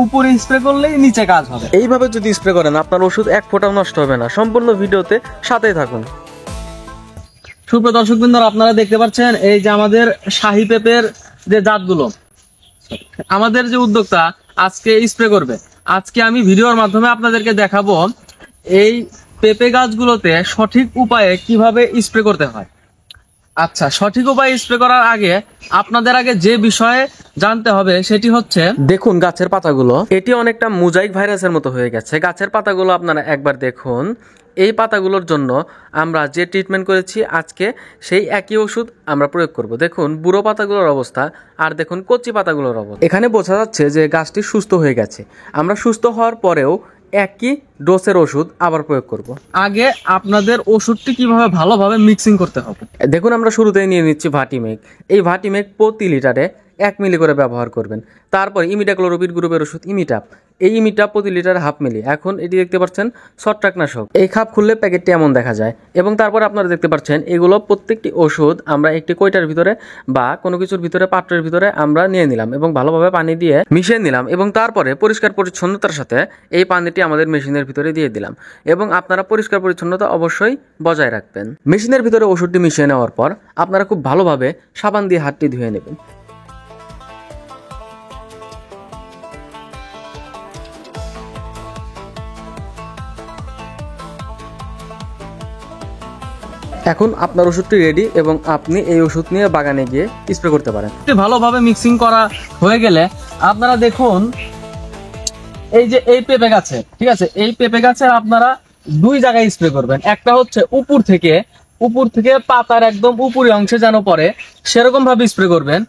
উপরে স্প্রে করলেই নিচে কাজ হবে। এইভাবে যদি স্প্রে করেন আপনার ওষুধ এক ফোঁটাও নষ্ট হবে না। সম্পূর্ণ ভিডিওতে সাথেই থাকুন। সুপ্রিয় দর্শকবৃন্দ, আপনারা দেখতে পাচ্ছেন এই যে আমাদের শাহী পেঁপের যে জাতগুলো আমাদের যে উদ্যোক্তা আজকে স্প্রে করবে। আজকে আমি ভিডিওর মাধ্যমে আপনাদেরকে দেখাবো এই পেঁপে গাছগুলোতে সঠিক উপায়ে কিভাবে স্প্রে করতে হয়। আচ্ছা, সঠিক উপায়ে স্প্রে করার আগে আপনাদের আগে যে বিষয়ে জানতে হবে সেটি হচ্ছে, দেখুন গাছের পাতাগুলো, এটি অনেকটা মোজাইক ভাইরাসের মতো হয়ে গেছে। গাছের পাতাগুলো আপনারা একবার দেখুন। এই পাতাগুলোর জন্য আমরা যে ট্রিটমেন্ট করেছি আজকে সেই একই ওষুধ আমরা প্রয়োগ করব। দেখুন বুড়ো পাতাগুলোর অবস্থা আর দেখুন কচি পাতাগুলোর অবস্থা। এখানে বোঝা যাচ্ছে যে গাছটি সুস্থ হয়ে গেছে। আমরা সুস্থ হওয়ার পরেও একই ডোজের ওষুধ আবার প্রয়োগ করব। আগে আপনাদের ওষুধটি কিভাবে ভালোভাবে মিক্সিং করতে হবে। দেখুন আমরা শুরুতেই নিয়ে নিচ্ছি ভাটিমেক। এই ভাটিমেক প্রতি লিটারে 1 মিলি করে ব্যবহার করবেন। তারপর ইমিডাক্লোরোপিড গ্রুপের ওষুধ ইমিটাপ, এই ইমিটাপ প্রতি লিটারে 1/2 মিলি। এখন এটি দেখতে পাচ্ছেন ছত্রাকনাশক। এই খাপ খুললে প্যাকেটটি এমন দেখা যায়। এবং তারপর আপনারা দেখতে পাচ্ছেন এগুলো প্রত্যেকটি ওষুধ আমরা একটি কৌটার ভিতরে বা কোনো কিছুর ভিতরে পাত্রের ভিতরে আমরা নিয়ে নিলাম এবং ভালোভাবে পানি দিয়ে মিশিয়ে নিলাম এবং তারপরে পরিষ্কার পরিচ্ছন্নতার সাথে এই পানিটি আমাদের মেশিনের ভিতরে দিয়ে দিলাম। এবং আপনারা পরিষ্কার পরিচ্ছন্নতা অবশ্যই বজায় রাখবেন। মেশিনের ভিতরে ওষুধটি মিশিয়ে নেওয়ার পর আপনারা খুব ভালোভাবে সাবান দিয়ে হাতটি ধুয়ে নেবেন। এখন আপনার ওষুধটি রেডি এবং আপনি এই ওষুধ নিয়ে বাগানে গিয়ে স্প্রে করতে পারেন। ভালোভাবে মিক্সিং করা হয়ে গেলে আপনারা দেখুন এই যে এই পেঁপে গাছে, ঠিক আছে, এই পেঁপে গাছে আপনারা 2 জায়গায় স্প্রে করবেন। একটা হচ্ছে উপর থেকে পাতার একদম উপরি অংশে যেন পড়ে সেরকম ভাবে স্প্রে করবেন।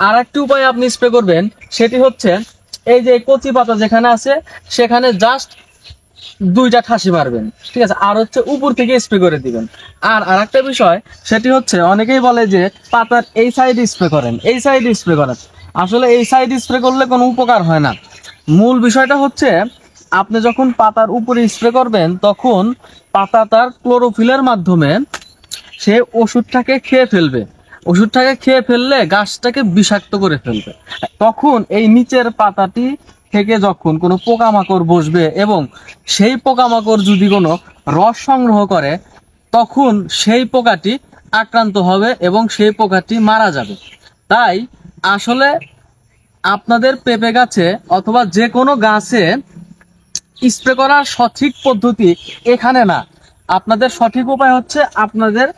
আর একটি উপায় আপনি স্প্রে করবেন, সেটি হচ্ছে এই যে কচি পাতা যেখানে আছে সেখানে জাস্ট 2টা ঠাসি মারবেন, ঠিক আছে। আর হচ্ছে উপর থেকে স্প্রে করে দিবেন। আর আরেকটা বিষয়, সেটি হচ্ছে অনেকেই বলে যে পাতার এই সাইডে স্প্রে করেন, এই সাইডে স্প্রে করেন। আসলে এই সাইডে স্প্রে করলে কোনো উপকার হয় না। মূল বিষয়টা হচ্ছে আপনি যখন পাতার উপরে স্প্রে করবেন তখন পাতা তার ক্লোরোফিলের মাধ্যমে সে ওষুধটাকে খেয়ে ফেলবে। ওষুধটাকে খেয়ে ফেললে গাছটাকে বিষাক্ত করে ফেলবে। তখন এই নিচের পাতাটি থেকে যখন কোনো পোকামাকড় বসবে এবং সেই পোকামাকড় যদি কোনো রস সংগ্রহ করে তখন সেই পোকাটি আক্রান্ত হবে এবং সেই পোকাটি মারা যাবে। তাই আসলে আপনাদের পেঁপে গাছে অথবা যে কোনো গাছে স্প্রে করার সঠিক পদ্ধতি এখানে না। আপনাদের সঠিক উপায় হচ্ছে আপনাদের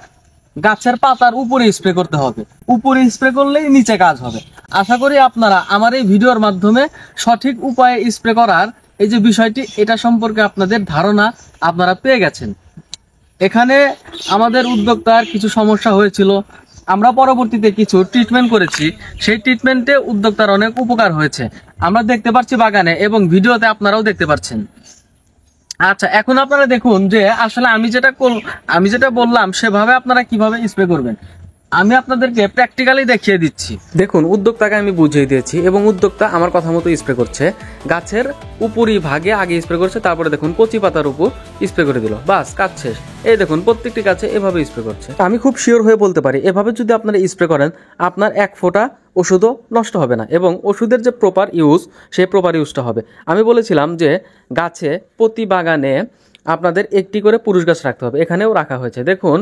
গাছের পাতার উপরে স্প্রে করতে হবে। উপরে স্প্রে করলেই নিচে কাজ হবে। আশা করি আপনারা আমার এই ভিডিওর মাধ্যমে সঠিক উপায়ে স্প্রে করার এই যে বিষয়টি, এটা সম্পর্কে আপনাদের ধারণা আপনারা পেয়ে গেছেন। এখানে আমাদের উদ্যোক্তার কিছু সমস্যা হয়েছিল, আমরা পরবর্তীতে কিছু ট্রিটমেন্ট করেছি। সেই ট্রিটমেন্টে উদ্যোক্তার অনেক উপকার হয়েছে, আমরা দেখতে পাচ্ছি বাগানে এবং ভিডিওতে আপনারাও দেখতে পাচ্ছেন। আচ্ছা, এখন আপনারা দেখুন যে আসলে আমি যেটা বললাম সেভাবে আপনারা কিভাবে স্প্রে করবেন আমি আপনাদেরকে প্র্যাকটিক্যালি দেখিয়ে দিচ্ছি। দেখুন উদ্যোক্তাকে আমি বুঝিয়ে দিয়েছি এবং উদ্যোক্তা আমার কথা মতো স্প্রে করছে। গাছের উপরি ভাগে আগে স্প্রে করছে, তারপরে দেখুন কচি পাতার উপর স্প্রে করে দিল, বাস কাজ শেষ। এই দেখুন প্রত্যেকটি গাছে এভাবে স্প্রে করছে। আমি খুব শিওর হয়ে বলতে পারি এভাবে যদি আপনারা স্প্রে করেন আপনার 1 ফোঁটা ওষুধও নষ্ট হবে না এবং ওষুধের যে প্রপার ইউজ সেই প্রপার ইউজটা হবে। আমি বলেছিলাম যে গাছে প্রতি বাগানে আপনাদের একটি করে পুরুষ গাছ রাখতে হবে, এখানেও রাখা হয়েছে। দেখুন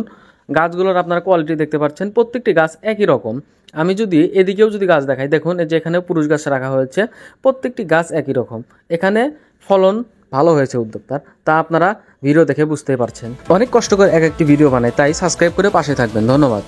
গাছগুলোর আপনারা কোয়ালিটি দেখতে পাচ্ছেন, প্রত্যেকটি গাছ একই রকম। আমি যদি এদিকেও যদি গাছ দেখাই, দেখুন যে এখানে পুরুষ গাছ রাখা হয়েছে, প্রত্যেকটি গাছ একই রকম। এখানে ফলন ভালো হয়েছে উদ্যোক্তার, তা আপনারা ভিডিও দেখে বুঝতেই পারছেন। অনেক কষ্ট করে এক একটি ভিডিও বানাই, তাই সাবস্ক্রাইব করে পাশে থাকবেন। ধন্যবাদ।